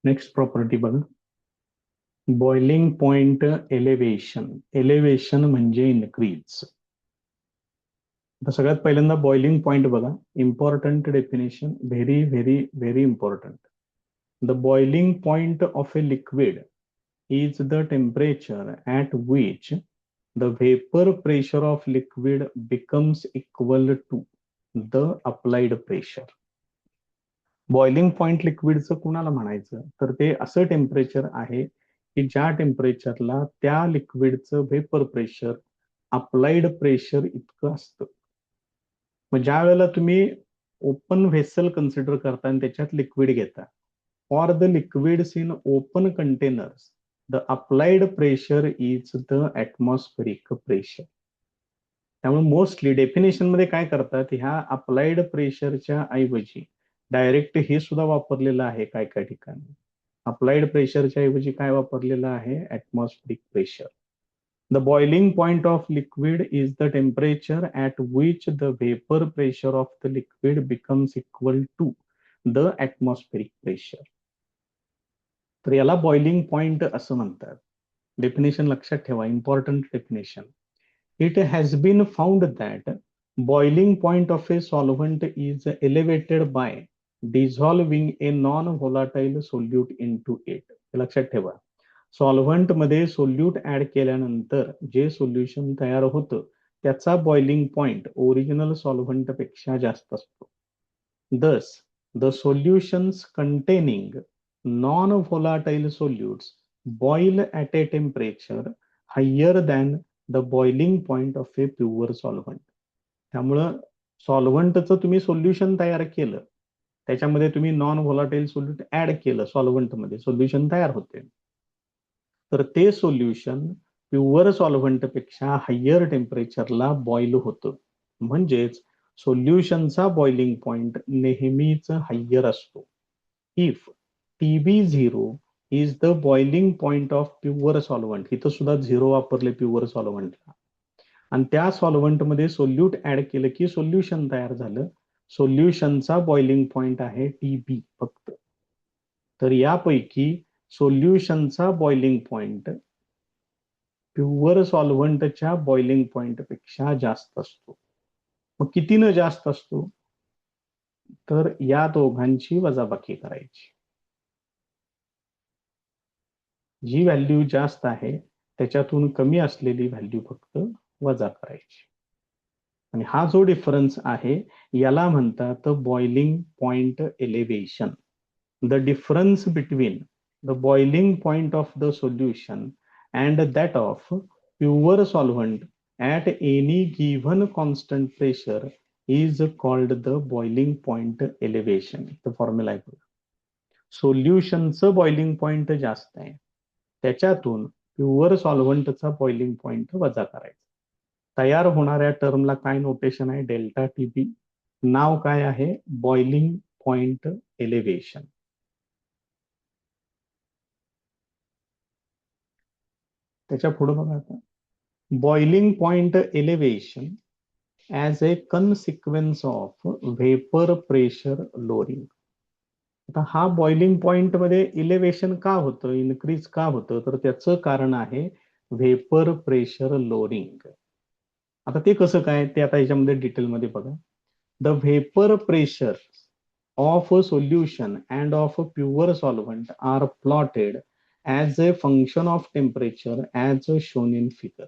Next property बघा. Boiling point elevation. Elevation म्हणजे increase. आता सगळ्यात पहिल्यांदा बॉइलिंग पॉइंट बघा. Important definition, very very very important. The boiling point of a liquid is the temperature at which the vapor pressure of liquid becomes equal to the applied pressure. Boiling point लिक्विडचं कुणाला म्हणायचं तर ते असं temperature आहे की ज्या टेम्परेचरला त्या लिक्विडचं व्हेपर प्रेशर अप्लाइड प्रेशर इतकं असतं. मग ज्या वेळेला तुम्ही ओपन व्हेसल कन्सिडर करता आणि त्याच्यात लिक्विड घेता, for the liquids in open containers the applied pressure is the atmospheric pressure. त्यामुळे मोस्टली डेफिनेशन मध्ये काय करतात, ह्या अप्लाइड प्रेशरच्या ऐवजी डायरेक्ट हे सुद्धा वापरलेलं आहे. काय काय ठिकाणी अप्लाइड प्रेशरच्या ऐवजी काय वापरलेलं आहे, atmospheric pressure. The boiling point of liquid is the temperature at which the vapour pressure of the liquid becomes equal to the atmospheric pressure. तर याला बॉइलिंग पॉइंट असं म्हणतात. डेफिनेशन लक्षात ठेवा, important definition. It has been found that boiling point of a solvent is elevated by dissolving a non volatile solute into it. लक्षात ठेवा, solvent मध्ये solute add केल्यानंतर जे सोल्युशन तयार होतं त्याचा बॉइलिंग पॉइंट ओरिजिनल सॉल्व्हंट पेक्षा जास्त असतो. दस the solutions containing non-volatile solutes boil at a temperature higher than the boiling point of a pure solvent. त्यामुळं सॉल्व्हंटचं तुम्ही सोल्युशन तयार केलं, त्याच्यामध्ये तुम्ही नॉन व्होलाटाईल सोल्यूट ऍड केलं, सॉल्व्हंटमध्ये सोल्युशन तयार होते, तर ते सोल्युशन प्युअर सॉल्व्हंट पेक्षा हायर टेम्परेचरला बॉईल होतं. म्हणजेच सोल्युशनचा बॉइलिंग पॉइंट नेहमीच हायर असतो. If TB0 is the boiling point of pure solvent. इथं सुद्धा 0 वापरले प्युअर सॉल्व्हंटला, आणि त्या सॉल्व्हंट मध्ये सोल्यूट ऍड केलं की सोल्युशन तयार झालं. सोल्युशनचा बॉइलिंग पॉइंट आहे TB फक्त. तर यापैकी सोल्युशनचा बॉइलिंग पॉइंट प्युअर सॉल्व्हंटच्या बॉइलिंग पॉइंट पेक्षा जास्त असतो. मग कितीनं जास्त असतो, तर या दोघांची वजाबाकी करायची. जी व्हॅल्यू जास्त आहे त्याच्यातून कमी असलेली व्हॅल्यू फक्त वजा करायची. आणि हा जो डिफरन्स आहे याला म्हणतात boiling point elevation. The difference between the boiling point of the solution and that of pure solvent at any given constant pressure is called the boiling point elevation. The formula आहे, सोल्युशनचं boiling point जास्त आहे, त्याच्यातून pure सॉल्व्हंटचा boiling point वजा करायचा. तयार होणाऱ्या टर्मला काय notation आहे, डेल्टा TB. नाव काय आहे, बॉइलिंग पॉइंट एलिव्हेशन. त्याच्या पुढे बघा आता, boiling point elevation as a consequence of vapour pressure lowering. आता हा बॉइलिंग पॉइंट मध्ये इलेव्हेशन का होतं, इन्क्रीज का होतं, तर त्याचं कारण आहे व्हेपर प्रेशर लोअरिंग. आता ते कसं काय ते आता याच्यामध्ये डिटेलमध्ये बघा. The vapour pressure of a solution and of a pure solvent are plotted as a function of temperature as shown in figure.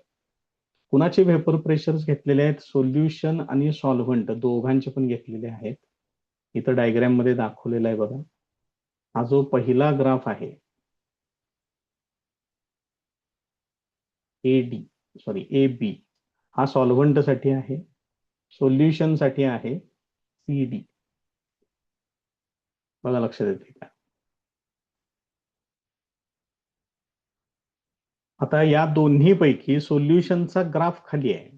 कुणाचे व्हेपर प्रेशर्स घेतलेले आहेत, सोल्युशन आणि सॉल्व्हंट दोघांचे पण घेतलेले आहेत. इथं डायग्राम मध्ये दाखवलेला आहे बघा. हा जो पहिला ग्राफ आहे AB, हा सॉल्व्हंट साठी आहे, सोल्युशन साठी आहे CD. बघा लक्षात येते का. आता या दोन्ही पैकी सोल्युशनचा ग्राफ खाली आहे,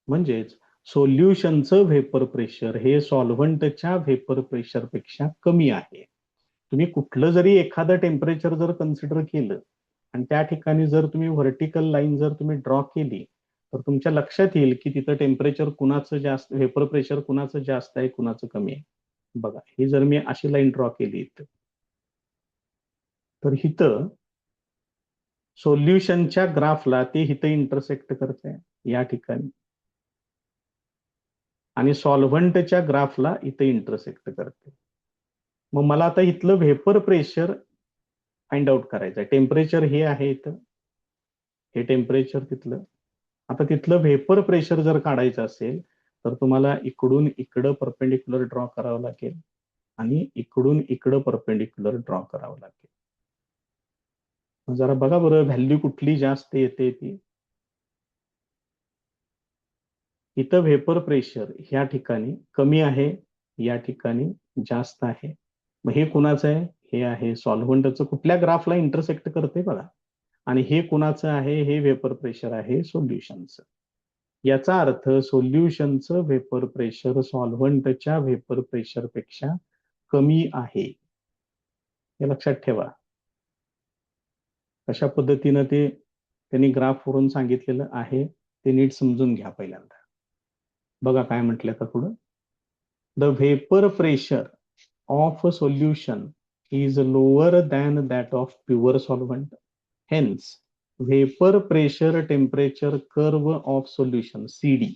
म्हणजेच सोल्युशनचं व्हेपर प्रेशर हे सॉल्व्हंटच्या व्हेपर प्रेशर पेक्षा कमी आहे. तुम्ही कुठलं जरी एखादं टेम्परेचर जर कन्सिडर केलं आणि त्या ठिकाणी जर तुम्ही व्हर्टिकल लाईन जर तुम्ही ड्रॉ केली तर तुमच्या लक्षात येईल की तिथं टेम्परेचर कुणाचं जास्त, व्हेपर प्रेशर कुणाचं जास्त आहे कुणाचं कमी आहे. बघा, ही जर मी अशी लाईन ड्रॉ केली तर इथं सोल्युशनच्या ग्राफला ते इथं इंटरसेक्ट करते या ठिकाणी, आणि सॉल्व्हंटच्या ग्राफला इथं इंटरसेक्ट करते. मग मला आता इथलं व्हेपर प्रेशर फाइंड आउट करायचं आहे. टेम्परेचर हे आहे इथं, हे टेम्परेचर तिथलं. आता तिथलं व्हेपर प्रेशर जर काढायचं असेल तर तुम्हाला इकडून इकडं परपेंडिक्युलर ड्रॉ करावं लागेल आणि इकडून इकडं परपेंडिक्युलर ड्रॉ करावं लागेल. जरा बघा बरं व्हॅल्यू कुठली जास्त येते ती. इथं व्हेपर प्रेशर ह्या ठिकाणी कमी आहे, या ठिकाणी जास्त आहे. मग हे कुणाचं आहे? हे आहे सॉल्व्हंटचं. कुठल्या ग्राफला इंटरसेक्ट करते बघा. आणि हे कुणाचं आहे? हे व्हेपर प्रेशर आहे सोल्युशनचं. याचा अर्थ सोल्युशनचं व्हेपर प्रेशर सॉल्व्हंटच्या व्हेपर प्रेशर पेक्षा कमी आहे, हे लक्षात ठेवा. कशा पद्धतीनं ते त्यांनी ग्राफवरून सांगितलेलं आहे ते नीट समजून घ्या पहिल्यांदा. बघा काय म्हटलं का पुढं. The vapour pressure of solution is lower than that of pure solvent. Hence vapour pressure temperature curve of solution CD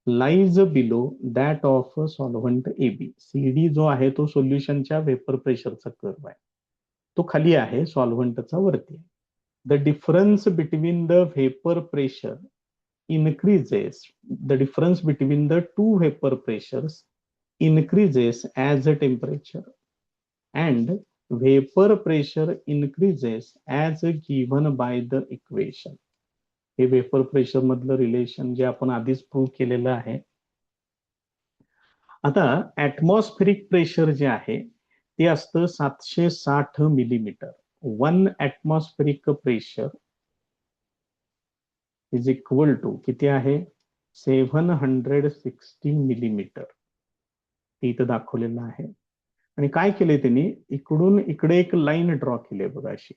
lies below that of solvent AB. CD जो आहे तो सोल्युशनच्या व्हेपर प्रेशरचा कर्व आहे, तो खाली आहे, सॉल्व्हंटचा वरती. The difference between the vapour pressure increases, the difference between the two vapor pressures increases as the temperature, and vapor pressure increases as given by the equation. हे vapour pressure मधलं relation जे आपण आधीच प्रूव्ह केलेलं आहे. आता atmospheric pressure जे आहे ते असतं 760 millimetre. 1 atmospheric pressure is equal to किती आहे? 760 मिलीमीटर. ते इथं दाखवलेलं आहे. आणि काय केले त्यांनी? इकडून इकडे एक लाईन ड्रॉ केली बघा अशी,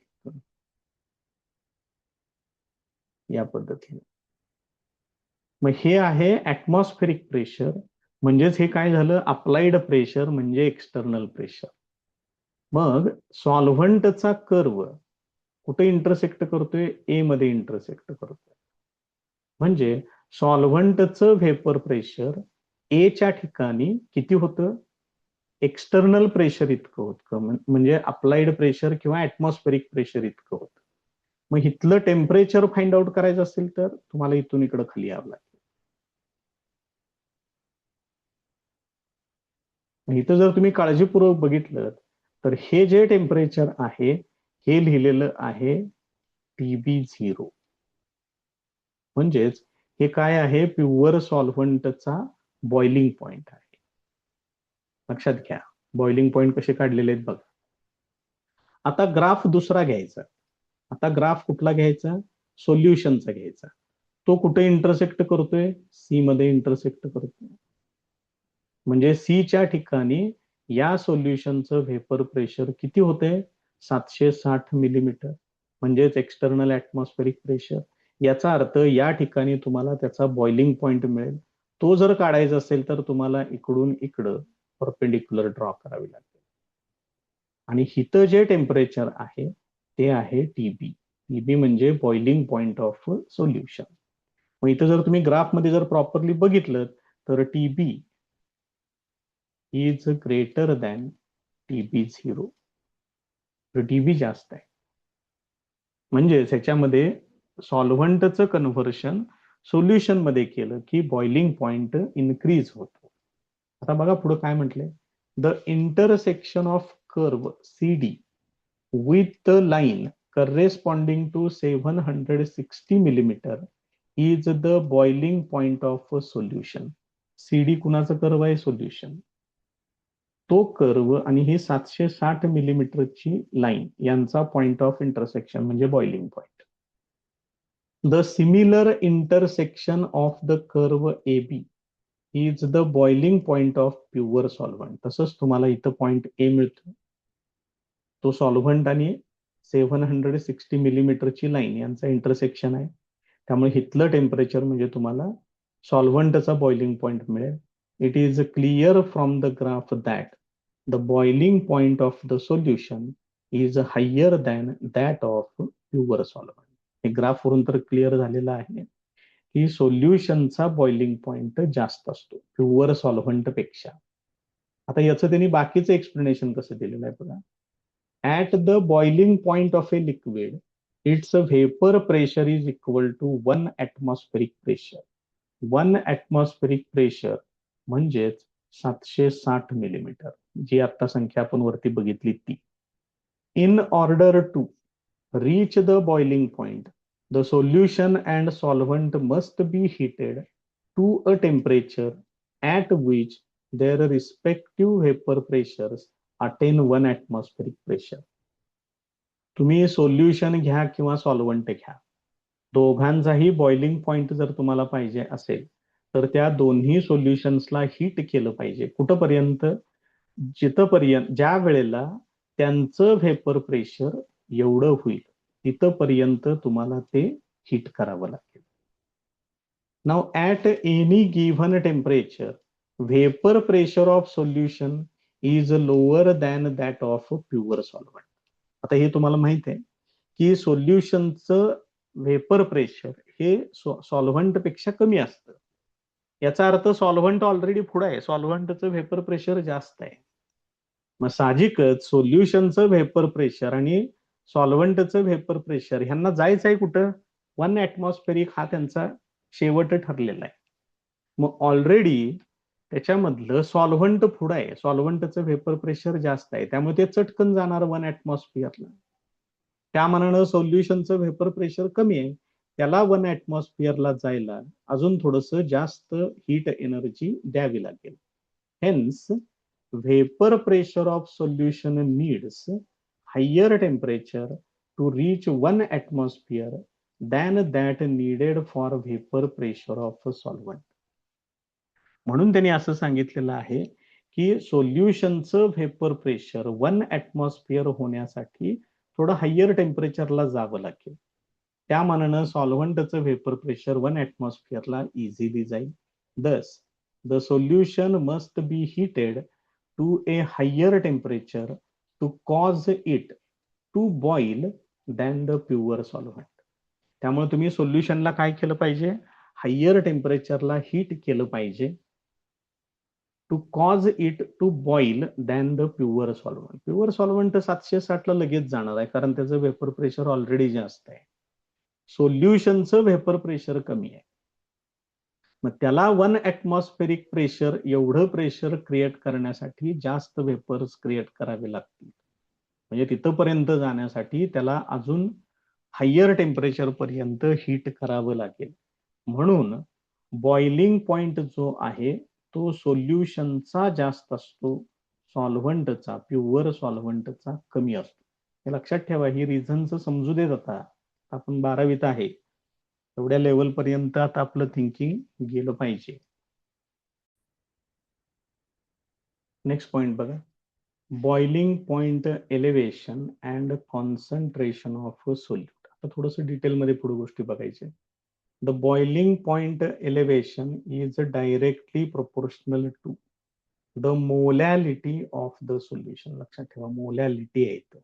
या पद्धतीने. मग हे आहे ऍटमॉस्फेरिक प्रेशर, म्हणजेच हे काय झालं? अप्लाइड प्रेशर म्हणजे एक्सटर्नल प्रेशर. मग सॉल्व्हंटचा कर्व कुठे इंटरसेक्ट करतोय? ए मध्ये इंटरसेक्ट करतोय. म्हणजे सॉल्व्हंटचं व्हेपर प्रेशर ए च्या ठिकाणी किती होतं? एक्सटर्नल प्रेशर इतकं होतं, म्हणजे अप्लाइड प्रेशर किंवा ऍटमॉस्फेरिक प्रेशर इतकं होतं. मग इथलं टेम्परेचर फाइंड आउट करायचं असेल तर तुम्हाला इथून इकडं खाली यावं लागेल. इथं जर तुम्ही काळजीपूर्वक बघितलं तर हे जे टेम्परेचर आहे हे लिहिलेलं आहे TB0. म्हणजेच हे काय आहे? प्युअर सॉल्व्हंटचा बॉइलिंग पॉइंट आहे. लक्षात घ्या बॉइलिंग पॉइंट कसे काढलेले आहेत बघा. आता ग्राफ दुसरा घ्यायचा. आता ग्राफ कुठला घ्यायचा? सोल्युशनचा घ्यायचा. तो कुठे इंटरसेक्ट करतोय? सी मध्ये इंटरसेक्ट करतोय. म्हणजे सी च्या ठिकाणी या सोल्युशनचं व्हेपर प्रेशर किती होते? 760 मिलीमीटर, म्हणजेच एक्सटर्नल ऍटमॉस्फेरिक प्रेशर. याचा अर्थ या ठिकाणी तुम्हाला त्याचा बॉइलिंग पॉइंट मिळेल. तो जर काढायचा असेल तर तुम्हाला इकडून इकडं परपेंडिक्युलर ड्रॉ करावी लागेल. आणि इथं जे टेम्परेचर आहे ते आहे TB. TB म्हणजे बॉइलिंग पॉइंट ऑफ सोल्युशन. मग इथं जर तुम्ही ग्राफ मध्ये जर प्रॉपरली बघितलं तर TB is greater than TB0. TB जास्त आहे. म्हणजे त्याच्यामध्ये सॉल्व्हंटचं कन्व्हर्शन सोल्युशन मध्ये केलं की बॉइलिंग पॉइंट इन्क्रीज होतो. आता बघा पुढे काय म्हटलंय. The intersection of curve CD with the line corresponding to 760 millimeter is the boiling point of a solution. CD कुणाचा कर्व आहे? सोल्युशन. तो कर्व आणि ही 760 मिलीमीटरची लाईन यांचा पॉइंट ऑफ इंटरसेक्शन म्हणजे boiling point. The similar intersection of the curve AB is the boiling point of pure solvent. तसंच तुम्हाला इथं point A मिळतो, तो सॉल्व्हंट आणि 760 मिलीमीटरची लाईन यांचा इंटरसेक्शन आहे. त्यामुळे इथलं टेम्परेचर म्हणजे तुम्हाला सॉल्व्हंटचा बॉइलिंग पॉइंट मिळेल. It is clear from the graph that the boiling point of the solution is higher than that of pure solvent. हे ग्राफ वरून तर क्लिअर झालेलं आहे की सोल्युशनचा बॉइलिंग पॉइंट जास्त असतो प्युअर सॉल्व्हंट पेक्षा. आता याचं त्यांनी बाकीचं एक्सप्लेनेशन कसं दिलेलं आहे बघा. At the boiling point of a liquid its vapour pressure is equal to 1 atmospheric pressure. 1 atmospheric pressure म्हणजेच 760 मिलीमीटर, जी आता संख्या आपण वरती बघितली ती. In order to reach the boiling point, the solution and solvent must be heated to a temperature at which their respective vapor pressures attain 1 atmospheric pressure. तुम्ही solution घ्या किंवा सॉल्व्हंट घ्या, दोघांचाही बॉइलिंग पॉइंट जर तुम्हाला पाहिजे असेल तर त्या दोन्ही सोल्युशन्सला हीट केलं पाहिजे. कुठपर्यंत? जिथपर्यंत ज्या वेळेला त्यांचं व्हेपर प्रेशर एवढं होईल तिथपर्यंत तुम्हाला ते हीट करावं लागेल. Now at any given temperature vapour pressure of solution is lower than that of pure solvent. आता हे तुम्हाला माहित आहे की सोल्युशनचं व्हेपर प्रेशर हे सॉल्व्हंट पेक्षा कमी असतं. याचा अर्थ सॉल्व्हंट ऑलरेडी पुढे आहे, सॉल्व्हंटचं व्हेपर प्रेशर जास्त आहे. मग साहजिकच सोल्युशनचं व्हेपर प्रेशर आणि सॉल्व्हंटचं व्हेपर प्रेशर ह्यांना जायचं आहे कुठं? 1 ऍटमॉस्फेरिक हा त्यांचा शेवट ठरलेला आहे. मग ऑलरेडी त्याच्यामधलं सॉल्व्हंट पुढं आहे, सॉल्व्हंटचं व्हेपर प्रेशर जास्त आहे, त्यामुळे ते चटकन जाणार 1 ऍटमॉस्फिअरला. त्या मानानं सोल्युशनचं व्हेपर प्रेशर कमी आहे, त्याला 1 ऍटमॉस्फिअरला जायला अजून थोडस जास्त हीट एनर्जी द्यावी लागेल. Hence vapor pressure of solution needs higher temperature to reach 1 atmosphere than that needed for vapor pressure of solvent. म्हणून त्यांनी असं सांगितलेलं आहे की सोल्युशनचं व्हेपर प्रेशर 1 ऍटमॉस्फिअर होण्यासाठी थोडं हायर टेम्परेचरला जावं लागेल. त्या मानानं सॉल्व्हंटचं व्हेपर प्रेशर 1 ऍटमॉस्फिअरला इझिली जाईल. Thus the solution must be heated to a higher temperature to cause it to boil than the pure solvent. त्यामुळे तुम्ही सोल्युशनला काय केलं पाहिजे? हायर टेम्परेचरला हीट केलं पाहिजे to cause it to boil than the pure solvent. Pure solvent 760 ला लगेच जाणार आहे कारण त्याचं व्हेपर प्रेशर ऑलरेडी जास्त आहे. सोल्युशनचं व्हेपर प्रेशर कमी आहे, मग त्याला 1 ऍटमॉस्फेरिक प्रेशर एवढं प्रेशर क्रिएट करण्यासाठी जास्त वेपर्स क्रिएट करावे लागतील. म्हणजे तिथपर्यंत जाण्यासाठी त्याला अजून हायर टेम्परेचर पर्यंत हीट करावं लागेल. म्हणून बॉइलिंग पॉइंट जो आहे तो सोल्युशनचा जास्त असतो, सॉल्व्हंटचा प्युअर सॉल्व्हंटचा कमी असतो. हे लक्षात ठेवा. ही रिझनचं समजू देत आता, आपण 12वीत आहे, एवढ्या लेवल पर्यंत आता आपलं थिंकिंग गेलं पाहिजे. नेक्स्ट पॉइंट बघा, boiling point elevation and concentration of solute. आता थोडस डिटेलमध्ये पुढे गोष्टी बघायच्या. The boiling point elevation is directly proportional to the molality of the solution. लक्षात ठेवा, मोलॅलिटी आहे इथं.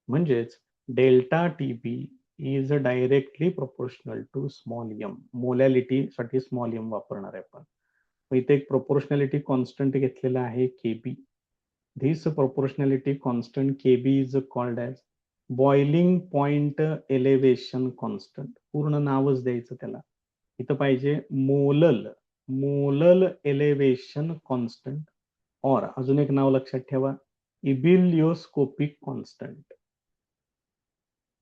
म्हणजेच delta TB is directly proportional to small M. Molality साठी स्मॉल एम वापरणार आहे आपण. इथे एक प्रोपोर्शनॅलिटी कॉन्स्टंट घेतलेला आहे KB. This proportionality constant KB is called as boiling point elevation constant. पूर्ण नावच द्यायचं त्याला. इथं पाहिजे मोलल एलिव्हेशन कॉन्स्टंट, और अजून एक नाव लक्षात ठेवा, इबिलिओस्कोपिक कॉन्स्टंट.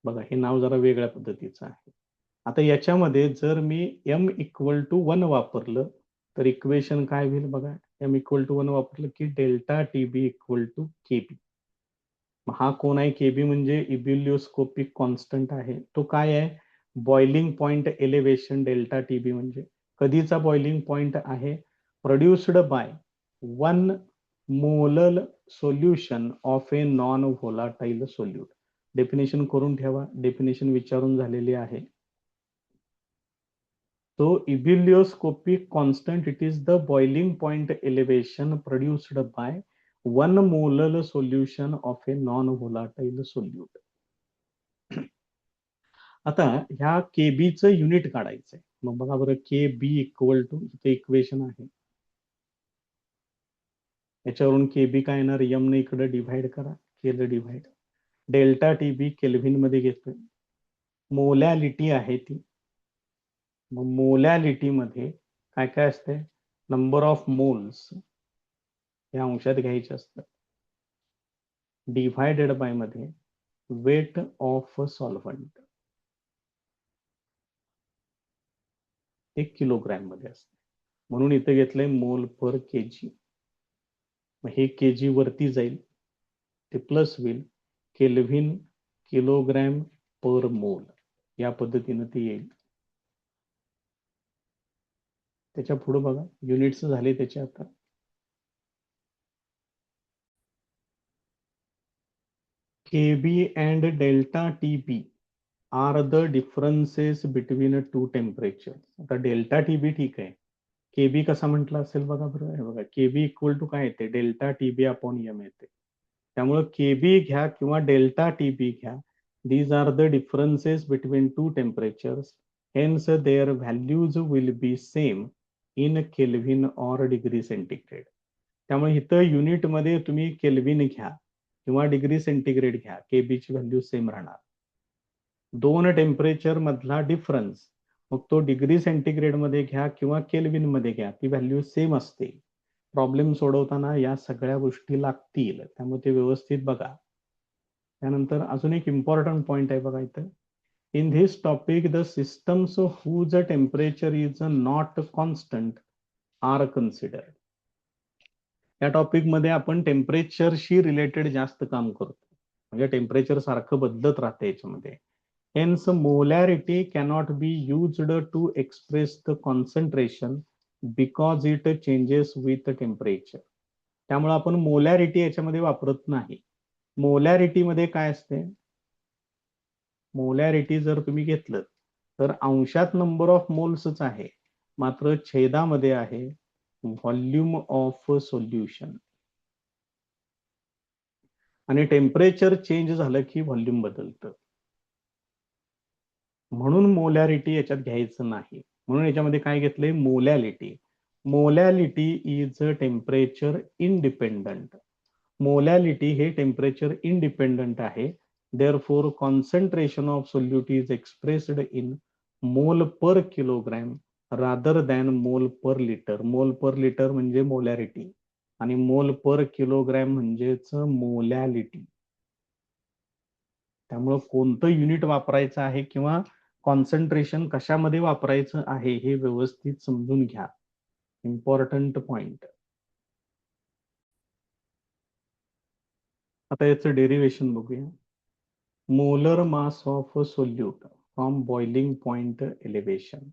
बघा, हे नाव जरा वेगळ्या पद्धतीचं आहे. आता याच्यामध्ये जर मी m इक्वल टू 1 वापरलं तर इक्वेशन काय होईल बघा. m इक्वल टू 1 वापरलं की delta TB equal to KB. हा कोण आहे? केबी म्हणजे इबिलिओस्कोपिक कॉन्स्टंट आहे. तो काय आहे? Boiling point elevation. Delta TB म्हणजे कधीचा बॉइलिंग पॉइंट आहे? Produced by 1 molal solution of a non volatile solute. Definition करून ठेवा, डेफिनेशन विचारून झालेली आहे. So ebullioscopic constant, it is the boiling point elevation produced by 1 molal solution of a non volatile solute. आता ह्या केबीचं unit काढायचंय. मग बघा बरं, के बी इक्वल टू, इथे इक्वेशन आहे, याच्यावरून के बी काय येणार, यम ने इकडे डिव्हाइड करा, केलं डिव्हाइड, डेल्टा टी बी केल्व्हिन मध्ये घेतोय, मोलॅलिटी आहे ती. मग मोलॅलिटी मध्ये काय काय असते, नंबर ऑफ मोल्स या अंशात घ्यायचे असतात, डिव्हायडेड बाय मध्ये वेट ऑफ सॉल्व्हंट 1 किलोग्रॅम मध्ये असते, म्हणून इथे घेतलंय मोल पर केजी. मग हे केजी वरती जाईल, ते प्लस होईल, केल्व्हिन किलोग्रॅम पर मोल, या पद्धतीने ते येईल. त्याच्या पुढे बघा युनिट्स झाले त्याचे. आता KB and delta TB are the differences between two temperature. आता डेल्टा टीबी ठीक आहे, केबी कसा म्हटला असेल बघा बरं, हे बघा केबी इक्वल टू काय येते, डेल्टा टीबी अपॉन यम येते. त्यामुळे केबी घ्या किंवा डेल्टा टीबी घ्या, these are the differences between two temperatures, hence their values will be same in kelvin or degree centigrade. त्यामुळे इथं युनिटमध्ये तुम्ही केल्व्हिन घ्या किंवा डिग्री सेंटीग्रेड घ्या, केबीची व्हॅल्यू सेम राहणार. दोन टेम्परेचर मधला डिफरन्स, मग तो डिग्री सेंटीग्रेड मध्ये घ्या किंवा केल्व्हिन मध्ये घ्या, ती व्हॅल्यू सेम असते. प्रॉब्लेम सोडवताना या सगळ्या गोष्टी लागतील, त्यामुळे ते व्यवस्थित बघा. त्यानंतर अजून एक इम्पॉर्टंट पॉइंट आहे बघा इथं, in this topic the systems whose temperature is not constant are considered. या टॉपिक मध्ये आपण टेम्परेचरशी रिलेटेड जास्त काम करतो, म्हणजे टेम्परेचर सारखं बदलत राहते याच्यामध्ये. Hence molarity cannot be used to express the concentration because it changes with temperature. त्यामुळे आपण मोलॅरिटी याच्यामध्ये वापरत नाही. मोलॅरिटी मध्ये काय असते, मोलॅरिटी जर तुम्ही घेतलं तर अंशात नंबर ऑफ मोल्सच आहे, मात्र छेदामध्ये आहे व्हॉल्यूम ऑफ सोल्युशन. आणि टेम्परेचर चेंज झालं की व्हॉल्यूम बदलतं, म्हणून मोलॅरिटी याच्यात घ्यायचं नाही. म्हणून याच्यामध्ये काय घेतलंय, molality. Molality is temperature independent. Molality हे टेम्परेचर इंडिपेंडंट आहे. Therefore concentration of solute is expressed in मोल पर किलोग्रॅम रादर दॅन मोल पर लिटर. मोल पर लिटर म्हणजे मोलॅरिटी आणि मोल पर किलोग्रॅम म्हणजेच मोलॅलिटी. त्यामुळं कोणतं युनिट वापरायचं आहे किंवा कॉन्सन्ट्रेशन कशामध्ये वापरायचं आहे हे व्यवस्थित समजून घ्या. Important point. आता याचं डेरिवेशन बघूया. Molar mass of solute from boiling point elevation.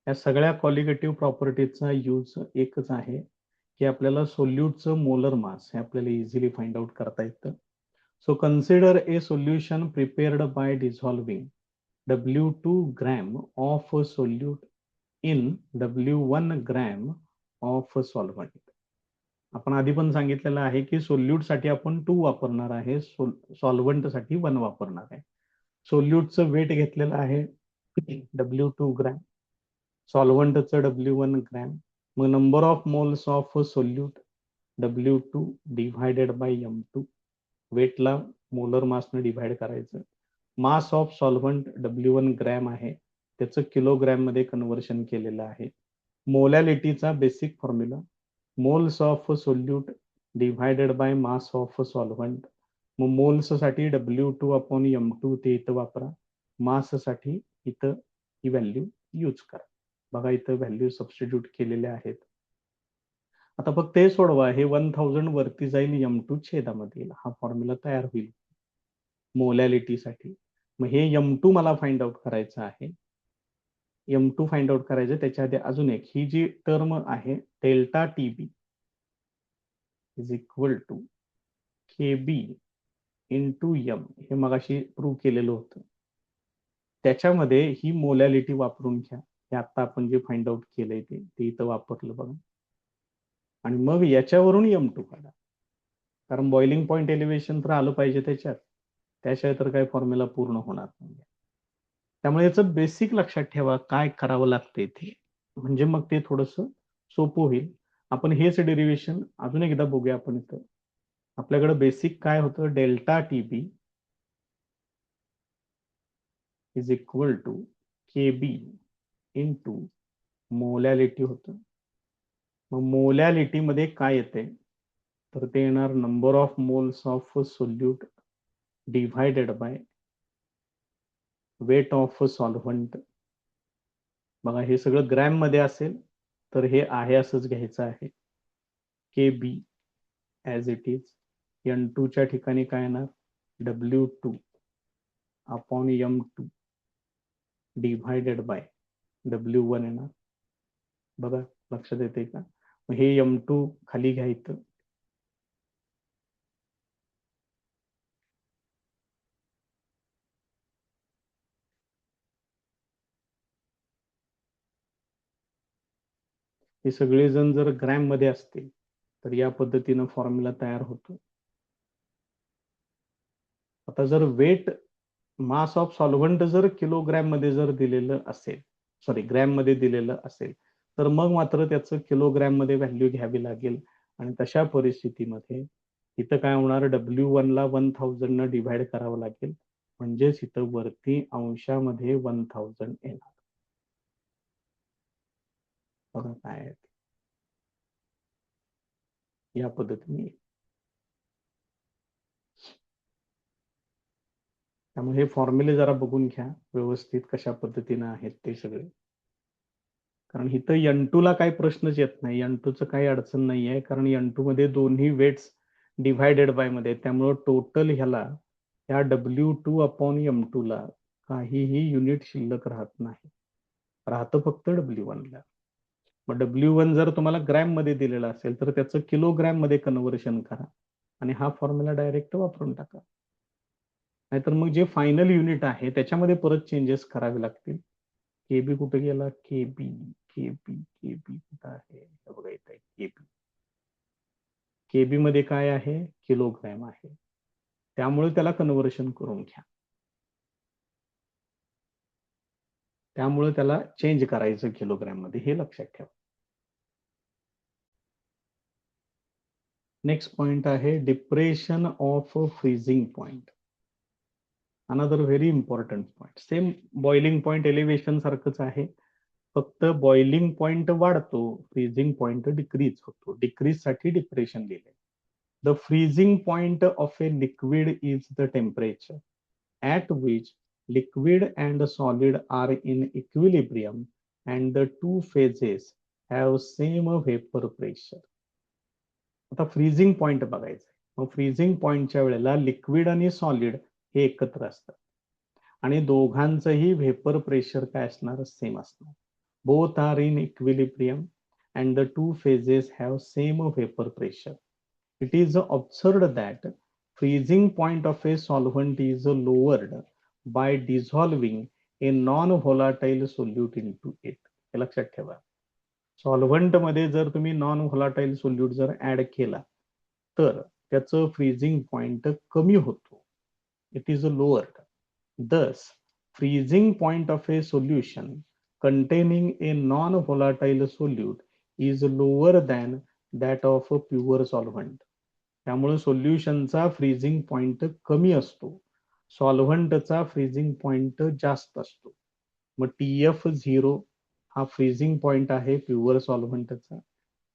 या सगळ्या क्वालिटेटिव्ह प्रॉपर्टीजचा यूज एकच आहे की आपल्याला सोल्यूटचं मोलर मास हे आपल्याला इझिली फाइंड आउट करता येतं. So consider a solution prepared by dissolving W2 gram of solute in W1 gram of solvent. आपण आधी पण सांगितलेलं आहे की सोल्यूट साठी आपण 2 वापरणार आहे, सॉल्व्हंट साठी 1 वापरणार आहे. सोल्यूटचं वेट घेतलेलं आहे W2 ग्रॅम, सॉल्व्हंटचं W1 ग्रॅम. मग number of moles of solute W2 divided by M2, वेटला मोलर मासने डिव्हाइड करायचं. Mass of solvent W1 gram आहे, त्याचं किलोग्रॅम मध्ये कन्व्हर्शन केलेलं आहे. मोलॅलिटीचा basic formula moles of solute divided by mass of solvent. मग मोल्स साठी W2 अपॉन M2 ते इथं वापरा, मास साठी इथं ही व्हॅल्यू यूज करा. बघा इथं व्हॅल्यू सबस्टिट्यूट केलेल्या आहेत. आता फक्त हे सोडवा, हे 1000 वरती जाईल, M2 छेदामध्ये येईल, हा फॉर्म्युला तयार होईल मोलॅलिटीसाठी. मग हे M2 मला फाइंड आउट करायचं आहे. M2 फाइंड आउट करायचं, त्याच्या आधी अजून एक, ही जी टर्म आहे delta TB is equal to KB into M, हे मगाशी प्रूव्ह केलेलं होतं. त्याच्यामध्ये ही मोलॅलिटी वापरून घ्या. हे आता आपण जे फाइंड आउट केलंय ते इथं वापरलं बघा. आणि मग याच्यावरून M2 काढा. कारण बॉइलिंग पॉईंट एलिव्हेशन तर आलं पाहिजे त्याच्यात, त्याशिवाय तर काही फॉर्म्युला पूर्ण होणार नाही. त्यामुळे याचं बेसिक लक्षात ठेवा काय करावं लागते ते, म्हणजे मग ते थोडस सोपं होईल. आपण हेच डेरिव्हेशन अजून एकदा बघूया. आपण इथं आपल्याकडे बेसिक काय होतं, delta TB is equal to K B into molality होतं. मग मोलॅलिटी मध्ये काय येते, तर ते येणार number of moles of solute divided by weight of solvent. बघा हे सगळं ग्रॅम मध्ये असेल तर हे आहे असंच घ्यायचं आहे, के be as it is. N2 च्या ठिकाणी काय येणार, W2 upon M2 divided by W1 येणार. बघा लक्षात येते का. हे M2 खाली घ्यायचं, हे सगळेजण जर ग्रॅम मध्ये असतील तर या पद्धतीनं फॉर्म्युला तयार होतो. आता जर वेट मास ऑफ सॉल्व्हंट जर किलोग्रॅम मध्ये जर दिलेलं असेल, सॉरी ग्रॅम मध्ये दिलेलं असेल, तर मग मात्र त्याचं किलोग्रॅम मध्ये व्हॅल्यू घ्यावी लागेल. आणि तशा परिस्थितीमध्ये इथं काय होणार, W1 ला 1000 न डिव्हाइड करावं लागेल, म्हणजेच इथं वरती अंशामध्ये 1000 येणार. बघा काय आहे या पद्धतीने. त्यामुळे हे फॉर्म्युले जरा बघून घ्या व्यवस्थित कशा पद्धतीने आहेत ते सगळे. कारण इथं N2 ला काही प्रश्नच येत नाही, N2 चं काही अडचण नाही आहे, कारण N2 मध्ये दोन्ही वेट्स डिव्हायडेड बाय मध्ये, त्यामुळं टोटल ह्याला ह्या W2 अपॉन M2 ला काहीही युनिट शिल्लक राहत नाही, राहतं फक्त W1 ला. मग W1 जर तुम्हाला ग्रॅम मध्ये दिलेला असेल तर त्याचं किलोग्रॅम मध्ये कन्व्हर्शन करा आणि हा फॉर्म्युला डायरेक्ट वापरून टाका. नाहीतर मग जे फायनल युनिट आहे त्याच्यामध्ये परत चेंजेस करावे लागतील. केबी कुठे गेला, केबी केबी केबी कुठं आहे, बघा येत आहे केबी. केबी मध्ये काय आहे, किलोग्रॅम आहे, त्यामुळे त्याला कन्व्हर्शन करून घ्या. त्यामुळे त्याला चेंज करायचं किलोग्रॅम मध्ये, हे लक्षात ठेवा. नेक्स्ट पॉइंट आहे depression of freezing point. Another very important point. Same boiling point elevation सारखंच आहे, फक्त बॉइलिंग पॉइंट वाढतो, फ्रीजिंग पॉइंट डिक्रीज होतो. डिक्रीज साठी डिप्रेशन लिहिले. The freezing point of a liquid is the temperature at which liquid and solid are in equilibrium and the two phases have same vapor pressure. आता freezing point बघायचं. मग freezing पॉइंटच्या वेळेला liquid आणि solid हे एकत्र असतात आणि दोघांचंही व्हेपर प्रेशर काय असणार, सेम असणार. Both are in equilibrium and the two phases have same vapour pressure. It is observed that freezing point of a solvent is lowered by dissolving a non-volatile solute into it. हे लक्षात ठेवा. Solvent मध्ये जर तुम्ही non volatile solute जर add केला तर त्याचं फ्रीजिंग पॉइंट कमी होतो, it is lowered. Thus, freezing point of a solution containing a non-volatile solute is lower than that of a pure solvent. त्यामुळे सोल्युशनचा फ्रीजिंग पॉइंट कमी असतो, सॉल्व्हंटचा फ्रीजिंग पॉइंट जास्त असतो. मग TF0 हा फ्रीजिंग पॉइंट आहे प्युअर सॉल्व्हंटचा,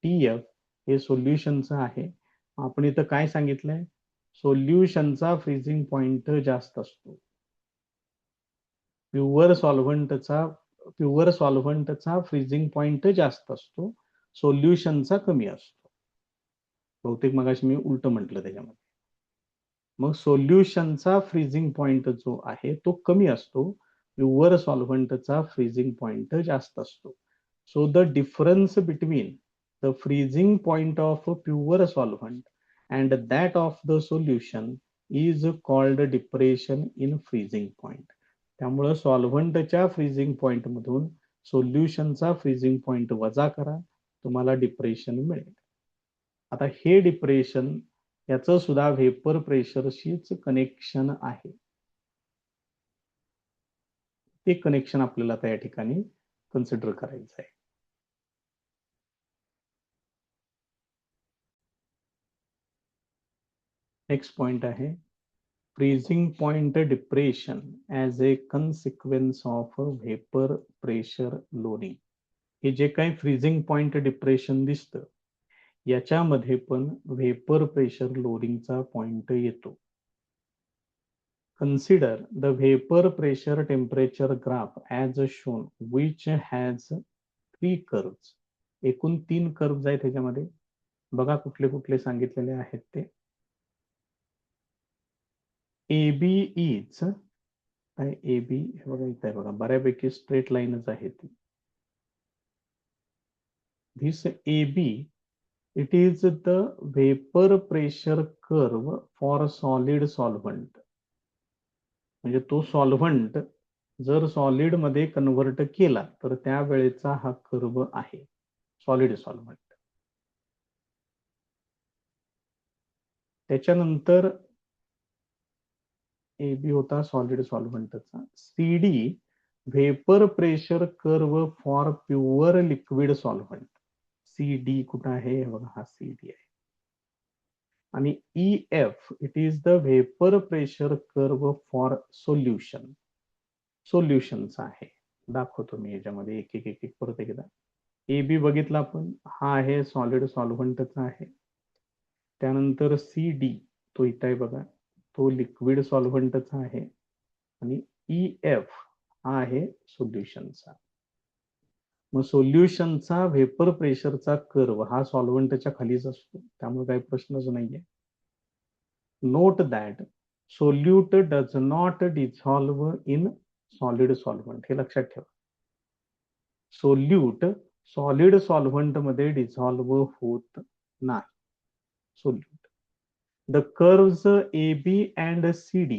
TF हे सोल्युशनचा आहे. आपण इथं काय सांगितलंय, सोल्युशनचा फ्रीजिंग पॉइंट जास्त असतो, प्युअर सॉल्व्हंटचा फ्रीजिंग पॉइंट जास्त असतो, सोल्युशनचा कमी असतो. बहुतेक मगाशी मी उलट म्हटलं त्याच्यामध्ये. मग सोल्युशनचा फ्रीजिंग पॉइंट जो आहे तो कमी असतो, प्युअर सॉल्व्हंटचा फ्रीजिंग पॉइंट जास्त असतो. So the difference between the freezing point of pure solvent and that of the solution is called depression in freezing point. त्यामुळे सॉल्व्हंटच्या फ्रीजिंग पॉइंट मधून सोल्युशनचा फ्रीजिंग पॉइंट वजा करा, तुम्हाला डिप्रेशन मिळेल. आता हे डिप्रेशन याचं सुद्धा व्हेपर प्रेशरशीच कनेक्शन आहे. ते कनेक्शन आपल्याला त्या ठिकाणी कन्सिडर करायचं आहे. नेक्स्ट पॉइंट आहे freezing point depression as A consequence of vapour pressure loading. हे जे काही फ्रीजिंग पॉइंट डिप्रेशन दिसतं याच्यामध्ये पण व्हेपर प्रेशर लोडिंगचा पॉइंट येतो. Consider the vapor pressure temperature graph as shown which has 3 curves. एकूण 3 कर्व्स आहेत ह्याच्यामध्ये. बघा कुठले कुठले सांगितलेले आहेत ते. AB is काय AB हे बघा इथे आहे बघा बऱ्यापैकी स्ट्रेट लाईनच आहे ती. This AB it is the vapor pressure curve for solid solvent. म्हणजे तो सॉल्व्हंट जर सॉलिड मध्ये कन्व्हर्ट केला तर त्यावेळेचा हा कर्व आहे सॉलिड सॉल्व्हंट. त्याच्यानंतर AB होता सॉलिड सॉल्व्हंटचा. CD vapour pressure curve for pure liquid solvent. CD कुठं आहे बघा हा CD आहे. आणि EF it is the vapour pressure curve for solution. सोल्युशनचा आहे. दाखवतो मी याच्यामध्ये एक एक एक एक परत एकदा. AB बघितला आपण हा आहे सॉलिड सॉल्व्हंटचा आहे. त्यानंतर CD तो इथे आहे बघा तो लिक्विड सॉल्व्हंटचा आहे आणि EF हा आहे सोल्युशनचा. मग सोल्युशनचा व्हेपर प्रेशरचा कर्व हा सॉल्व्हंटच्या खालीच असतो त्यामुळे काही प्रश्नच नाहीये. Note that solute does not dissolve in solid solvent. हे लक्षात ठेवा. सोल्यूट सॉलिड सॉल्व्हंट मध्ये डिझॉल्व होत नाही. Solute. The curves AB and CD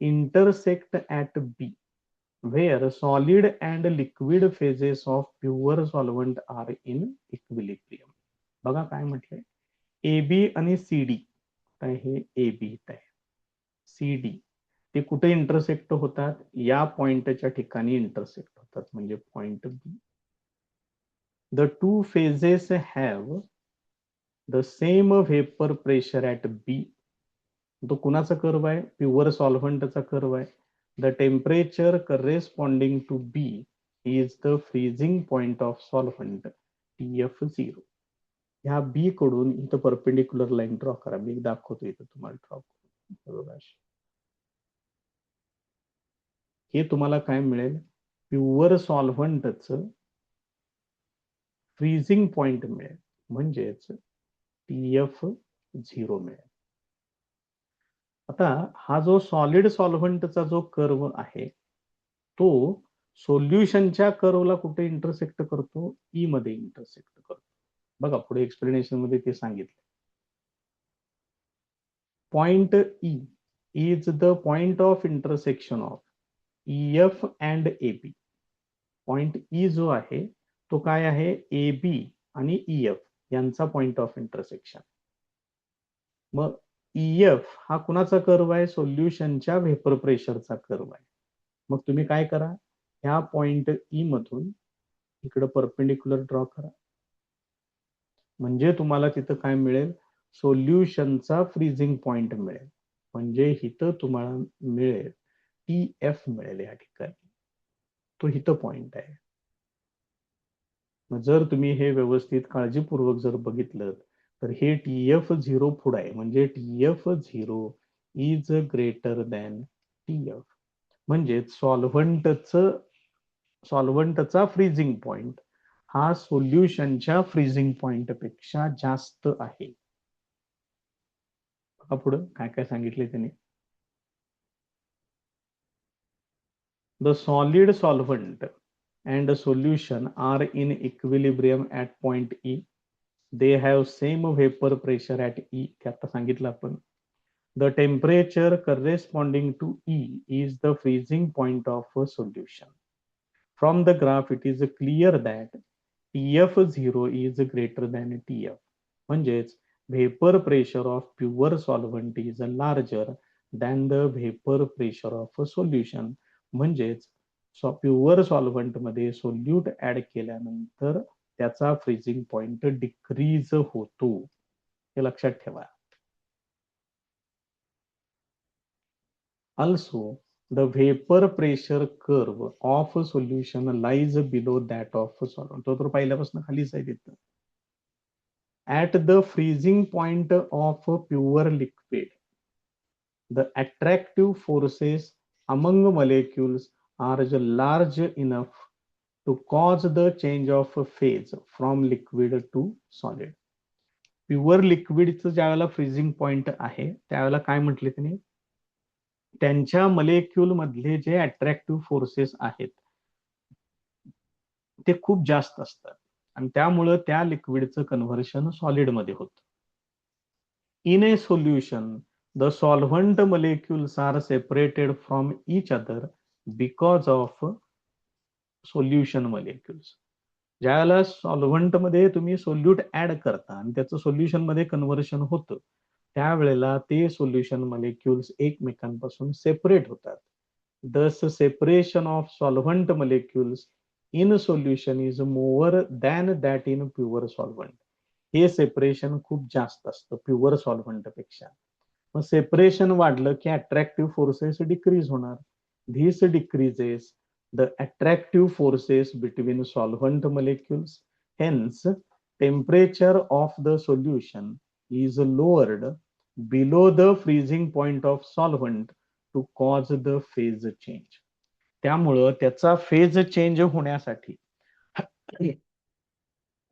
intersect at B, where solid and liquid phases of pure solvent are in equilibrium. बघा काय म्हटलंय AB आणि CD हे AB आहे. CD ते कुठे इंटरसेक्ट होतात या पॉइंटच्या ठिकाणी इंटरसेक्ट होतात म्हणजे point B. The two phases have the same vapor pressure at B. तो कुणाचा कर्व आहे प्युअर सॉल्व्हंटचा कर्व आहे. The temperature corresponding to B is the freezing point of solvent TF0. ह्या बी कडून इथं परपेंडिक्युलर लाईन ड्रॉ करा. मी दाखवतो इथं तुम्हाला ड्रॉ करून. हे तुम्हाला काय मिळेल प्युअर सॉल्व्हंटच फ्रीजिंग पॉइंट मिळेल म्हणजेच TF0 मिळेल. आता हा जो सॉलिड सॉल्व्हंटचा जो कर्व आहे तो सोल्युशनच्या कर्वला कुठे इंटरसेक्ट करतो ई मध्ये इंटरसेक्ट करतो. बघा पुढे एक्सप्लेनेशन मध्ये ते सांगितलं. Point E is the point of intersection of EF and AB. Point E जो आहे तो काय आहे AB आणि EF यांचा पॉइंट ऑफ इंटरसेक्शन. मग EF हा कुणाचा कर्व आहे सोल्युशनच्या व्हेपर प्रेशरचा कर्व आहे. मग तुम्ही काय करा ह्या पॉइंट ई मधून इकडे परपेंडिक्युलर ड्रॉ करा म्हणजे तुम्हाला तिथं काय मिळेल सोल्युशनचा फ्रीजिंग पॉइंट मिळेल म्हणजे इथं तुम्हाला मिळेल TF मिळेल या ठिकाणी. तो इथं पॉइंट आहे. जर तुम्ही हे व्यवस्थित काळजीपूर्वक जर बघितलं तर हे TF0 पुढे आहे म्हणजे TF0 is greater than TF. म्हणजे सॉल्व्हंटचा फ्रीजिंग पॉइंट हा सोल्युशनच्या फ्रीजिंग पॉइंट पेक्षा जास्त आहे. पुढे काय काय सांगितले त्यांनी. The solid solvent and a solution are in equilibrium at point E. They have same vapor pressure at E. ते आता सांगितलं आपण. The temperature corresponding to E is the freezing point of a solution. From the graph it is clear that TF0 is greater than TF. म्हणजेच vapor pressure of pure solvent is larger than the vapor pressure of a solution. म्हणजेच pure solvent मध्ये solute add केल्यानंतर त्याचा freezing point decrease होतो, हे लक्षात ठेवा. Also, the vapor pressure curve of a solution lies below that of a solvent. तो तर पहिल्यापासून खालीच आहे तिथं. At the freezing point of a pure liquid, the attractive forces among molecules are large enough to cause the change of phase from liquid to solid. Pure लिक्विडचं ज्या वेळेला freezing point आहे त्यावेळेला काय म्हटले त्यांनी, त्यांच्या मॉलिक्यूल मधले जे अट्रॅक्टिव्ह फोर्सेस आहेत ते खूप जास्त असतात आणि त्यामुळे त्या लिक्विडचं कन्व्हर्शन सॉलिड मध्ये होतं. In a solution the solvent molecules are separated from each other because of solution molecules. ज्यावेळेला सॉल्व्हंट मध्ये तुम्ही सोल्यूट ऍड करता आणि त्याचं सोल्युशन मध्ये कन्व्हर्शन होतं त्यावेळेला ते सोल्युशन मॉलिक्युल्स एकमेकांपासून सेपरेट होतात. दस separation of solvent molecules in solution is more than that in pure solvent. हे सेपरेशन खूप जास्त असतं प्युअर सॉल्व्हंट पेक्षा. मग सेपरेशन वाढलं की अट्रॅक्टिव्ह फोर्सेस डिक्रीज होणार. This decreases the attractive forces between solvent molecules. Hence, temperature of the solution is lowered below the freezing point of solvent to cause the phase change. त्यामुळं त्याचा phase change होण्यासाठी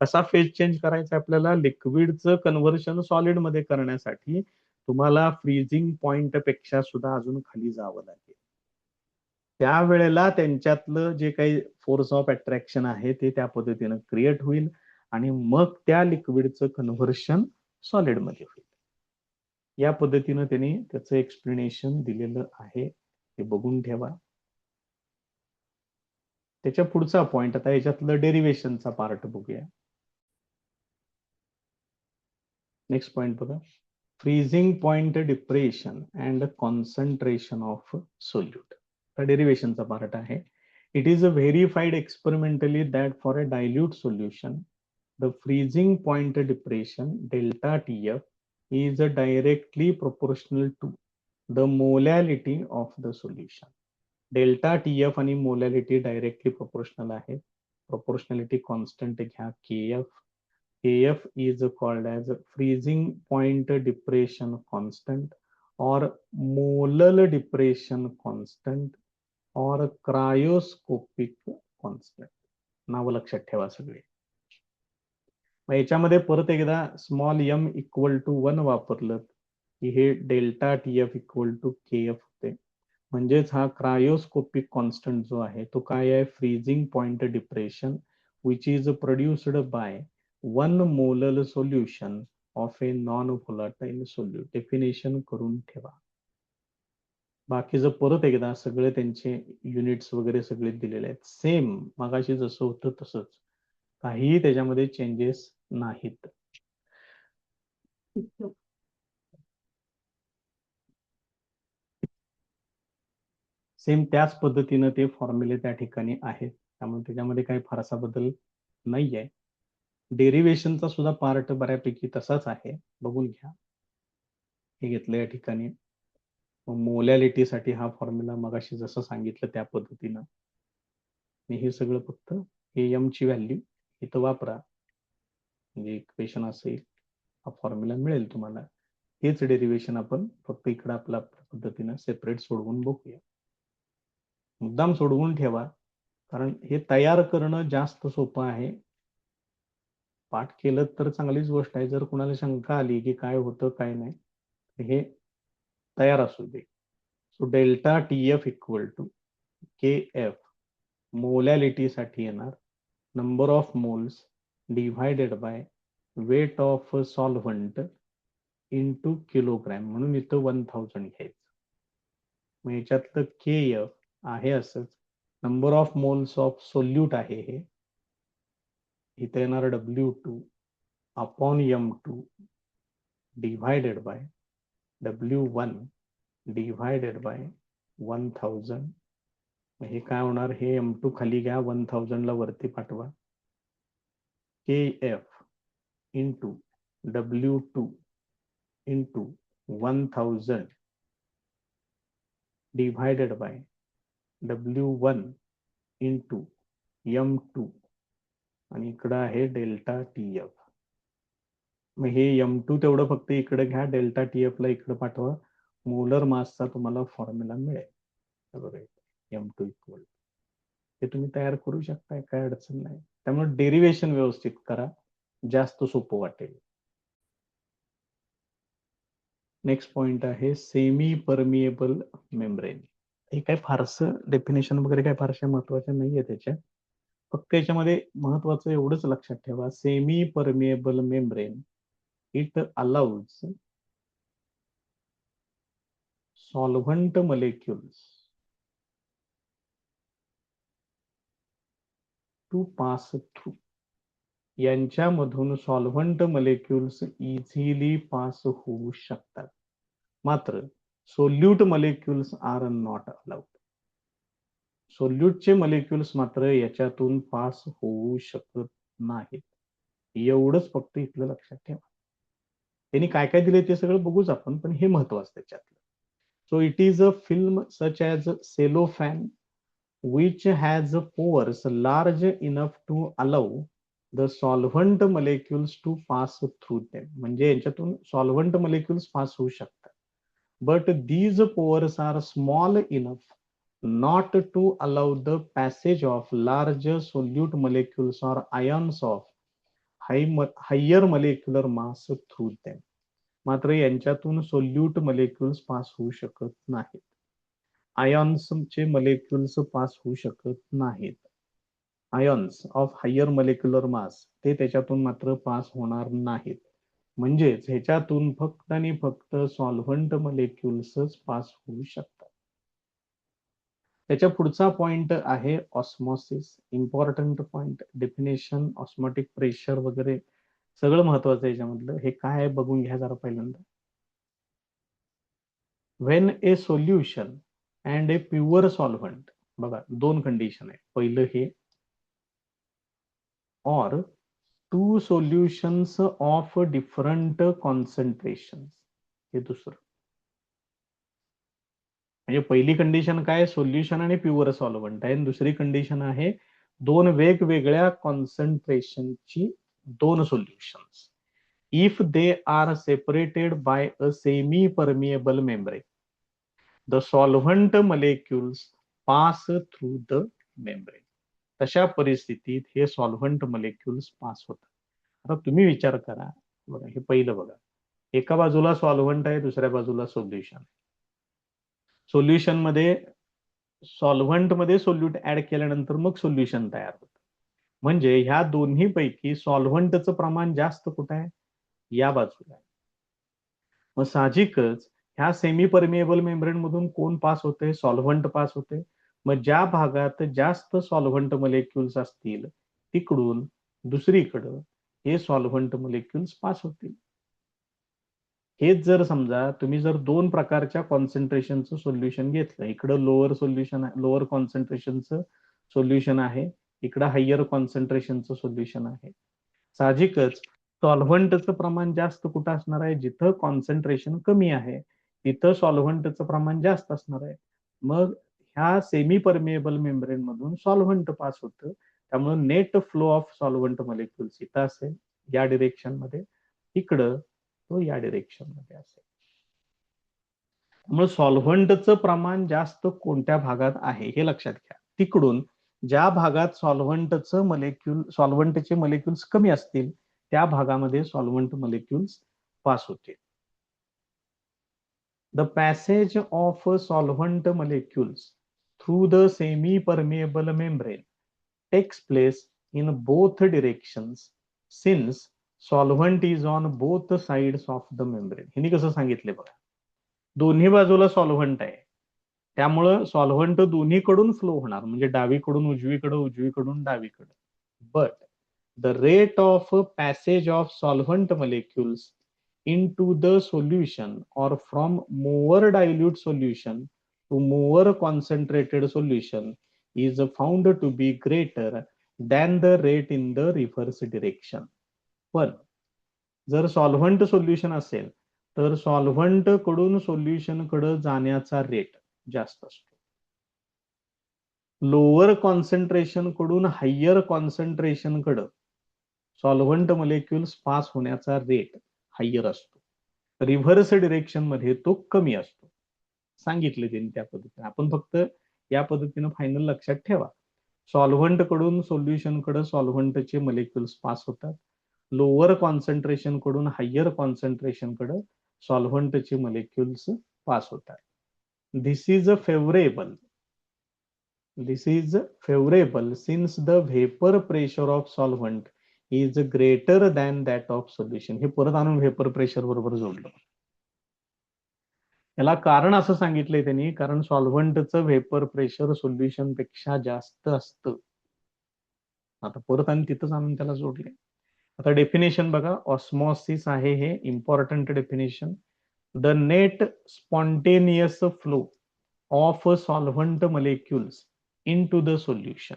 कसा phase change करायचा आपल्याला, लिक्विडचं conversion solid मध्ये करण्यासाठी तुम्हाला freezing point पेक्षा सुद्धा अजून खाली जावं लागेल. त्यावेळेला त्यांच्यातलं जे काही फोर्स ऑफ अट्रॅक्शन आहे ते त्या पद्धतीनं क्रिएट होईल आणि मग त्या लिक्विडचं कन्व्हर्शन सॉलिड मध्ये होईल. या पद्धतीनं त्यांनी त्याचं एक्सप्लेनेशन दिलेलं आहे, ते बघून ठेवा. त्याच्या पुढचा पॉइंट आता याच्यातलं डेरिव्हेशनचा पार्ट बघूया. नेक्स्ट पॉइंट बघा, freezing point depression and concentration of solute. डेरिव्हेशनचा पार्ट आहे. It is verified experimentally that for a dilute solution the freezing point depression delta TF is directly proportional to the molality of the solution. Delta TF आणि molality directly proportional आहे. Proportionality constant घ्या KF. KF is called as freezing point depression constant or molar depression constant or cryoscopic constant. नाव लक्षात ठेवा सगळे. मग याच्यामध्ये परत एकदा स्मॉल m इक्वल टू 1 वापरलं की हे delta TF equal to KF होते. म्हणजेच हा क्रायोस्कोपिक कॉन्स्टंट जो आहे तो काय आहे, freezing point depression which is produced by 1 molar solution of a non volatile solute. Definition करून ठेवा. बाकीचं परत एकदा सगळे त्यांचे युनिट्स वगैरे सगळे दिलेले आहेत. सेम मगाशी जसं होतं तसंच, काहीही त्याच्यामध्ये चेंजेस नाहीत. सेम त्याच पद्धतीनं ते फॉर्म्युले त्या ठिकाणी आहेत, त्यामुळे त्याच्यामध्ये काही फारसा बदल नाहीये. डेरिव्हेशनचा सुद्धा पार्ट बऱ्यापैकी तसाच आहे, बघून घ्या. हे घेतलं या ठिकाणी. मोलॅलिटीसाठी हा फॉर्म्युला मगाशी जसं सांगितलं त्या पद्धतीनं. हे सगळं फक्त AM ची व्हॅल्यू इथं वापरा, म्हणजे इक्वेशन असेल हा फॉर्म्युला मिळेल तुम्हाला. हेच डेरिव्हेशन आपण फक्त इकडं आपल्या पद्धतीनं सेपरेट सोडवून बघूया. मुद्दाम सोडवून ठेवा, कारण हे तयार करणं जास्त सोपं आहे. पाठ केलं तर चांगलीच गोष्ट आहे. जर कुणाला शंका आली की काय होतं काय नाही, हे तयार असू दे. So delta TF equal to KF molality साठी येणार number of moles divided by weight of solvent into kilogram, म्हणून इथं 1000 घ्यायचं. मग याच्यातलं KF आहे असंच, number of moles of solute आहे हे, इथे येणार W2 upon M2 divided by W1 divided by 1000. हे काय होणार, हे M2 खाली घ्या, 1000 ला वरती पाठवा. KF into W2 into 1000 divided by W1 into M2 आणि इकडं आहे डेल्टा TF. मग हे M2 तेवढं फक्त इकडे घ्या, डेल्टा TF ला इकडे पाठवा, मोलर मासचा तुम्हाला फॉर्म्युला मिळेल. बघा M2 इक्वल, हे तुम्ही तयार करू शकता, काय अडचण नाही. त्यामुळे डेरिवेशन व्यवस्थित करा, जास्त सोपं वाटेल. नेक्स्ट पॉइंट आहे सेमी परमिएबल मेम्ब्रेन. हे काय फारसं डेफिनेशन वगैरे काय फारशा महत्वाच्या नाहीये त्याच्या, फक्त याच्यामध्ये महत्वाचं एवढंच लक्षात ठेवा, semi permeable membrane it allows solvent molecules to pass through. यांच्यामधून सॉल्व्हंट molecules इझिली पास होऊ शकतात, मात्र solute molecules are not allowed. सोल्यूटचे molecules मात्र याच्यातून पास होऊ शकत नाहीत. एवढंच फक्त इथलं लक्षात ठेवा. त्यांनी काय काय दिले ते सगळं बघूच आपण, पण हे महत्वाचं त्याच्यातलं. So it is a film such as cellophane which has pores large enough to allow the solvent molecules to pass through them. म्हणजे यांच्यातून सॉल्व्हंट molecules पास होऊ शकतात, but these pores are small enough not to allow the passage of large solute molecules or ions of higher molecular mass through them. मात्र यांच्यातून solute molecules pass होऊ शकत नाहीत. आयॉन्सचे molecules pass होऊ शकत नाहीत. Ions of higher molecular मास ते त्याच्यातून मात्र पास होणार नाहीत. म्हणजेच ह्याच्यातून फक्त आणि फक्त सॉल्व्हंट moleculesच पास होऊ शकतात. त्याच्या पुढचा पॉइंट आहे osmosis. Important point, definition, osmotic pressure वगैरे सगळं महत्वाचं आहे याच्यामधलं. हे काय आहे बघून घ्या जरा पहिल्यांदा. When a solution and a pure solvent, बघा दोन कंडिशन आहे. पहिलं हे, or two solutions of different concentration, हे दुसरं. म्हणजे पहिली कंडिशन काय, सोल्युशन आणि प्युअर सॉल्व्हंट आहे, दुसरी कंडिशन आहे दोन वेगवेगळ्या कॉन्सन्ट्रेशनची दोन solutions. If they are separated by a semi permeable membrane, the solvent molecules pass through the membrane. तशा परिस्थितीत हे सॉल्व्हंट molecules पास होतात. आता तुम्ही विचार करा, बघा हे पहिलं बघा, एका बाजूला सॉल्व्हंट आहे, दुसऱ्या बाजूला सोल्युशन आहे. सोल्युशन मध्ये सॉल्व्हंट मध्ये सोल्यूट ऍड केल्यानंतर मग सोल्युशन तयार होतं. म्हणजे ह्या दोन्ही पैकी सॉल्व्हंटचं प्रमाण जास्त कुठं आहे, या बाजूला आहे. मग साहजिकच ह्या सेमी परमिएबल मेम्ब्रेन मधून कोण पास होते, सॉल्व्हंट पास होते. मग ज्या भागात जास्त सॉल्व्हंट molecules असतील तिकडून दुसरीकडं हे सॉल्व्हंट molecules पास होतील. हेच जर समजा तुम्ही जर दोन प्रकारच्या कॉन्सन्ट्रेशनचं सोल्युशन घेतलं, इकडं लोअर सोल्युशन, लोअर कॉन्सन्ट्रेशनचं सोल्युशन आहे, इकडं हायर कॉन्सन्ट्रेशनचं सोल्युशन आहे. साहजिकच सॉल्व्हंटचं प्रमाण जास्त कुठं असणार आहे, जिथं कॉन्सन्ट्रेशन कमी आहे तिथं सॉल्व्हंटचं प्रमाण जास्त असणार आहे. मग ह्या सेमी परमिएबल मेम्ब्रेन मधून सॉल्व्हंट पास होतं, त्यामुळे net flow of solvent molecules इथं असेल या डिरेक्शन मध्ये, इकडं तो या डिरेक्शन मध्ये असेल. त्यामुळे सॉल्व्हंटचं प्रमाण जास्त कोणत्या भागात आहे हे लक्षात घ्या. तिकडून ज्या भागात सॉल्व्हंटचे molecules कमी असतील त्या भागामध्ये सॉल्व्हंट molecules पास होतील. The passage of solvent molecules through the semi permeable membrane takes place in both directions since solvent is on both sides of the membrane. ह्यांनी कसं सांगितले बघा, दोन्ही बाजूला सॉल्व्हंट आहे, त्यामुळं सॉल्व्हंट दोन्हीकडून फ्लो होणार, म्हणजे डावीकडून उजवीकडे, उजवीकडून डावीकडे. But the rate of passage of solvent molecules into the solution or from more dilute solution to more concentrated solution is found to be greater than the rate in the reverse direction. पण जर solvent solution असेल तर solvent कडून solution कडे जाण्याचा rate जास्त असतो. Lower concentration कडून हायर कॉन्सन्ट्रेशन कडे सॉल्व्हंट मॉलिक्युल्स पास होण्याचा रेट हायर असतो. रिव्हर्स डिरेक्शन मध्ये तो कमी असतो. सांगितले त्यांनी त्या पद्धतीने. आपण फक्त या पद्धतीने फायनल लक्षात ठेवा. सॉल्व्हंट कडून सोल्युशन कडे सॉल्व्हंटचे मॉलिक्युल्स पास होतात. लोअर कॉन्सन्ट्रेशन कडून हायर कॉन्सन्ट्रेशन कडे सॉल्व्हंटचे मॉलिक्युल्स पास होतात. This is favourable. This is favorable since the vapor pressure of solvent is greater than that of solution. हे परत आणून व्हेपर प्रेशर बरोबर जोडलं. याला कारण असं सांगितलंय त्यांनी कारण सॉल्व्हंटचं व्हेपर प्रेशर सोल्युशन पेक्षा जास्त असतं. आता परत आणि तिथंच आणून त्याला जोडले. आता डेफिनेशन बघा. ऑस्मॉसिस आहे हे important definition. The net spontaneous flow of solvent molecules into the solution.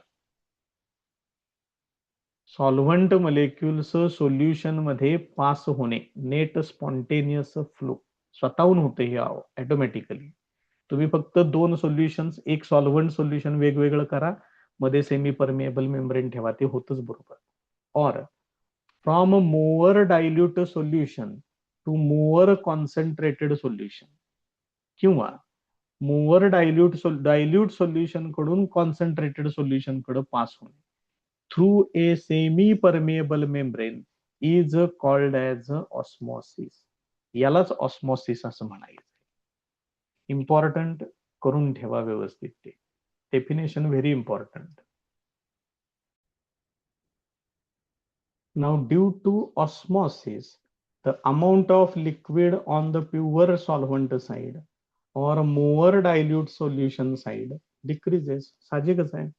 Solvent molecules solution मध्ये पास होणे नेट स्पॉन्टेनियस फ्लो स्वतःहून होते हे ऑटोमॅटिकली. तुम्ही फक्त दोन सोल्युशन्स एक सॉल्व्हंट सोल्युशन वेगवेगळं करा मध्ये सेमी परमिएबल मेम्ब्रेन ठेवा ते होतच बरोबर. Or from more dilute solution to more concentrated solution किंवा मोअर डायल्यूट सोल्युशन कडून कॉन्सन्ट्रेटेड सोल्युशन कडे पास होणे through a semi permeable membrane is called as osmosis. यालाच ऑस्मॉसिस असं म्हणायचं. इम्पॉर्टंट करून ठेवा व्यवस्थित ते. Definition very important. Now due to osmosis the amount of liquid on the pure solvent side or more dilute solution side decreases. साहजिकच आहे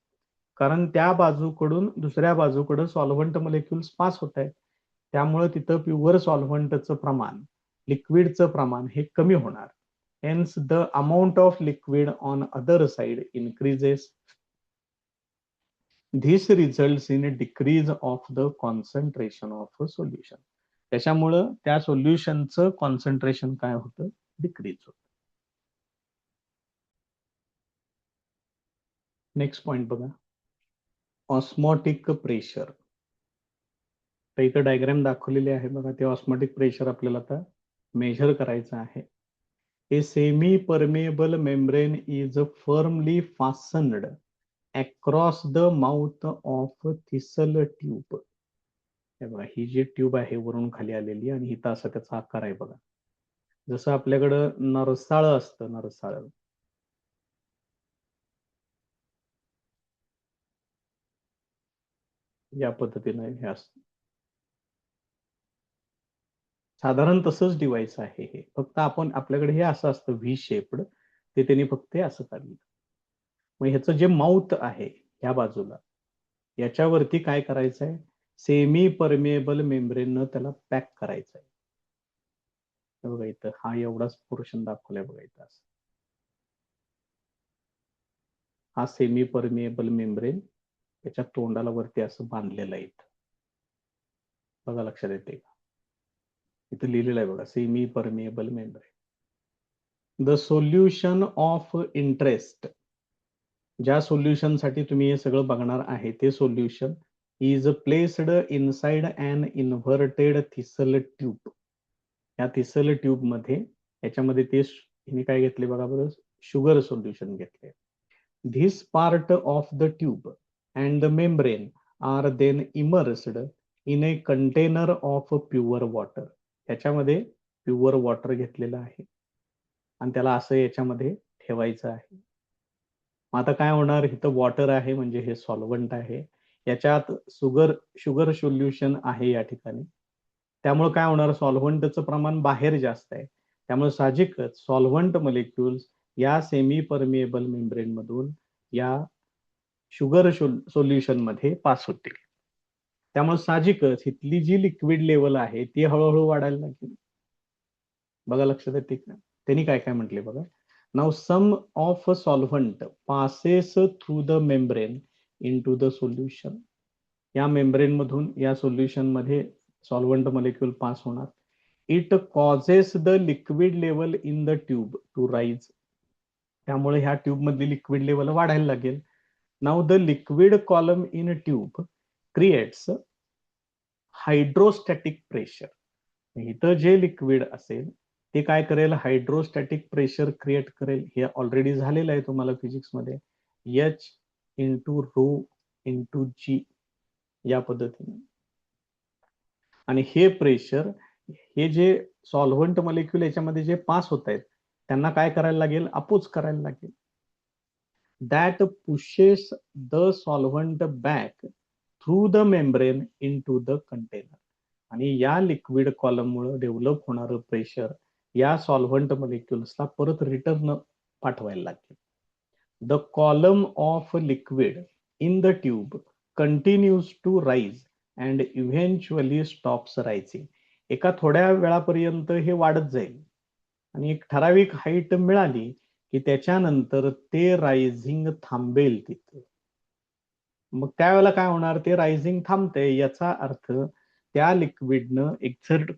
कारण त्या बाजूकडून दुसऱ्या बाजूकडे सॉल्व्हंट मॉलिक्युल्स पास होत आहेत त्यामुळे तिथं प्युअर सॉल्व्हंटचं प्रमाण लिक्विडचं प्रमाण हे कमी होणार. Hence the amount of liquid on other side increases. This results in decrease of the concentration of solution. त्याच्यामुळं त्या सोल्युशनचं कॉन्सन्ट्रेशन काय होतं डिक्रीज होतं. नेक्स्ट पॉइंट बघा. Osmotic pressure. तर इथं डायग्राम दाखवलेले आहे बघा. ते ऑस्मॉटिक प्रेशर आपल्याला आता मेजर करायचं आहे. A semi permeable membrane is firmly fastened across the mouth of thistle tube. हे बघा ही जी ट्यूब आहे वरून खाली आलेली आणि इथं असा त्याचा आकार आहे बघा. जसं आपल्याकडं नरसाळ असतं नरसाळ या पद्धतीने हे असतं. साधारण तसंच डिव्हाइस आहे हे. फक्त आपण आपल्याकडे हे असं असतं व्ही शेप्ड ते त्यांनी फक्त असं काढलं. मग ह्याचं जे माउथ आहे ह्या बाजूला याच्यावरती काय करायचं आहे सेमी परमिएबल मेम्ब्रेन त्याला पॅक करायचं आहे. बघा इथं हा एवढाच पोर्शन दाखवलाय बघा इथं. हा सेमी परमिएबल मेम्ब्रेन त्याच्या तोंडाला वरती असं बांधलेलं आहे. बघा लक्षात येते का. इथं लिहिलेलं आहे बघा semi permeable membrane. The solution of interest. ज्या सोल्युशन साठी तुम्ही हे सगळं बघणार आहे ते solution is placed inside an inverted thistle tube. या थिसल ट्यूब मध्ये याच्यामध्ये ते काय घेतले बघा बरं शुगर सोल्युशन घेतले. This part of the tube and the membrane are then immersed in a container of pure water. याच्यामध्ये प्युअर वॉटर घेतलेलं आहे आणि त्याला असं याच्यामध्ये ठेवायचं आहे. आता काय होणार इथं वॉटर आहे म्हणजे हे सॉल्व्हंट आहे. याच्यात शुगर सोल्युशन आहे या ठिकाणी. त्यामुळे काय होणार सॉल्व्हंटचं प्रमाण बाहेर जास्त आहे. त्यामुळे साहजिकच सॉल्व्हंट मॉलिक्युल्स या सेमी परमिएबल मेम्ब्रेन मधून या शुगर सोल्युशन मध्ये पास होतील. त्यामुळे साहजिकच इथली जी लिक्विड लेवल आहे ती हळूहळू वाढायला लागेल. बघा लक्षात येते का? त्यांनी काय काय म्हटले बघा. Now some of solvent passes through the membrane into the solution. या मेम्ब्रेन मधून या सोल्युशन मध्ये सॉल्व्हंट मॉलिक्यूल पास होणार. It causes the liquid level in the tube to rise. त्यामुळे ह्या ट्यूब मधली लिक्विड लेवल वाढायला लागेल. Now the liquid column in tube creates hydrostatic pressure. इथं जे लिक्विड असेल ते काय करेल, हायड्रोस्टॅटिक प्रेशर क्रिएट करेल. हे ऑलरेडी झालेलं आहे तुम्हाला फिजिक्स मध्ये, एच इंटू रो इंटू जी या पद्धतीने. आणि हे प्रेशर, हे जे सॉल्व्हंट मॉलिक्यूल याच्यामध्ये जे पास होत आहेत त्यांना काय करायला लागेल, अपोज करायला लागेल. That pushes the solvent back through the membrane into the container. आणि या लिक्विड कॉलम मुळे डेव्हलप होणारं प्रेशर या सॉल्व्हंट मॉलिक्युल्सला परत रिटर्न पाठवायला लागेल. The column of liquid in the tube continues to rise and eventually stops rising. एका थोड्या वेळापर्यंत हे वाढत जाईल आणि एक ठराविक हाईट मिळाली की त्याच्यानंतर ते रायझिंग थांबेल तिथं. मग त्यावेळेला काय होणार, ते रायझिंग थांबते याचा अर्थ त्या लिक्विडनं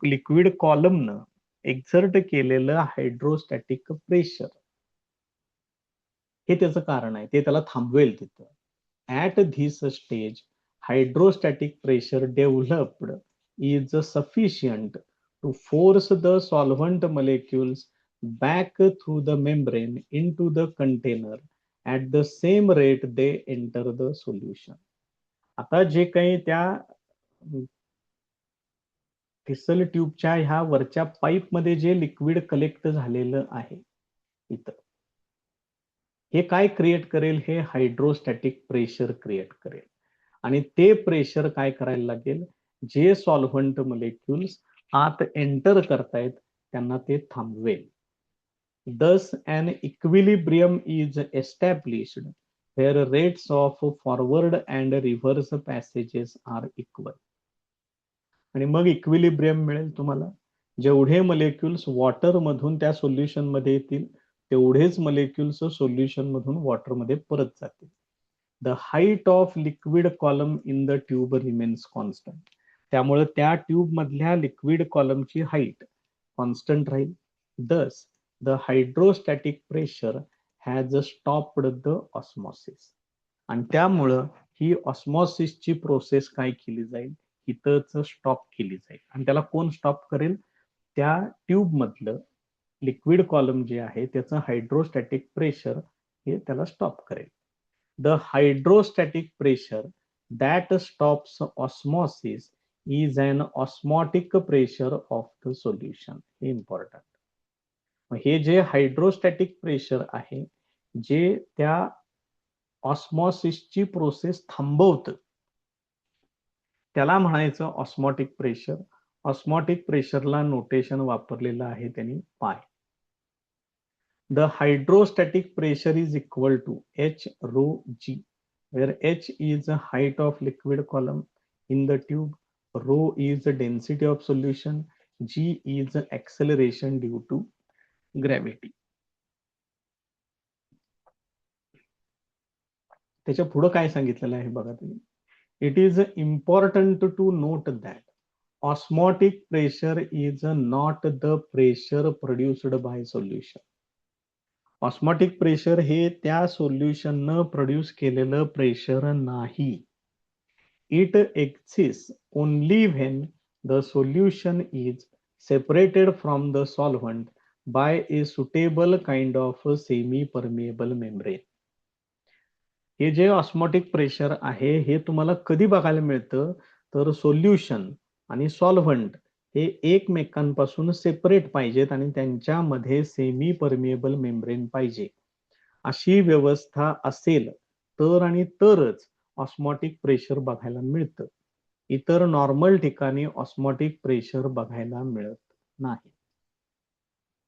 लिक्विड कॉलमनं एक्झर्ट केलेलं हायड्रोस्टॅटिक प्रेशर हे त्याचं कारण आहे, ते त्याला थांबवेल तिथं. At this stage hydrostatic pressure developed is sufficient to force the solvent molecules back through the membrane into the container at the same rate they enter the solution. आता जे काही त्या टिसल ट्यूबच्या ह्या वरच्या पाईप मध्ये जे लिक्विड कलेक्ट झालेलं आहे इथं, हे काय क्रिएट करेल, हे हायड्रोस्टॅटिक प्रेशर क्रिएट करेल. आणि ते प्रेशर काय करायला लागेल, जे सॉल्व्हंट मॉलिक्युल्स आत एंटर करतायत त्यांना ते थांबवेल. Thus an equilibrium is established where rates of forward and reverse passages are equal. आणि मग इक्विलिब्रियम मिळेल तुम्हाला. जेवढे मॉलिक्युल्स वॉटर मधून त्या सोल्युशन मध्ये येतील तेवढेच मॉलिक्युल्स सोल्युशन मधून वॉटर मध्ये परत जातील. The height of liquid column in the tube remains constant. त्यामुळे त्या ट्यूब मधल्या लिक्विड कॉलमची हाईट कॉन्स्टंट राहील. दस the hydrostatic pressure has stopped the osmosis. आणि त्यामुळं ही ऑस्मॉसिसची प्रोसेस काय केली जाईल, इथंच स्टॉप केली जाईल. आणि त्याला कोण स्टॉप करेल, त्या ट्यूब मधलं लिक्विड कॉलम जे आहे त्याचं हायड्रोस्टॅटिक प्रेशर हे त्याला स्टॉप करेल. The hydrostatic pressure that stops osmosis is an osmotic pressure of the solution. हे इम्पॉर्टंट. हे जे हायड्रोस्टॅटिक प्रेशर आहे जे त्या ऑस्मॉसिसची प्रोसेस थांबवतं त्याला म्हणायचं ऑस्मॉटिक प्रेशर. ऑस्मॉटिक प्रेशरला नोटेशन वापरलेलं आहे त्यांनी pi. The hydrostatic pressure is equal to H rho G, where H is height of liquid column in the tube, rho is density of solution, G is acceleration due to gravity. त्याच्या पुढे काय सांगितलेलं आहे बघा तुम्ही. It is important to note that osmotic pressure is not the pressure produced by solution. Osmotic pressure हे त्या सोल्युशननं produce केलेलं प्रेशर नाही. It exist only when the solution is separated from the solvent by a suitable kind of semi-permeable membrane. हे जे osmotic pressure आहे हे तुम्हाला कधी बघायला मिळतं, तर सोल्युशन आणि सॉल्व्हंट हे एकमेकांपासून सेपरेट पाहिजेत आणि त्यांच्यामध्ये सेमी परमिएबल मेम्ब्रेन पाहिजे. अशी व्यवस्था असेल तर आणि तरच ऑस्मॉटिक प्रेशर बघायला मिळतं. इतर नॉर्मल ठिकाणी ऑस्मॉटिक प्रेशर बघायला मिळत नाही.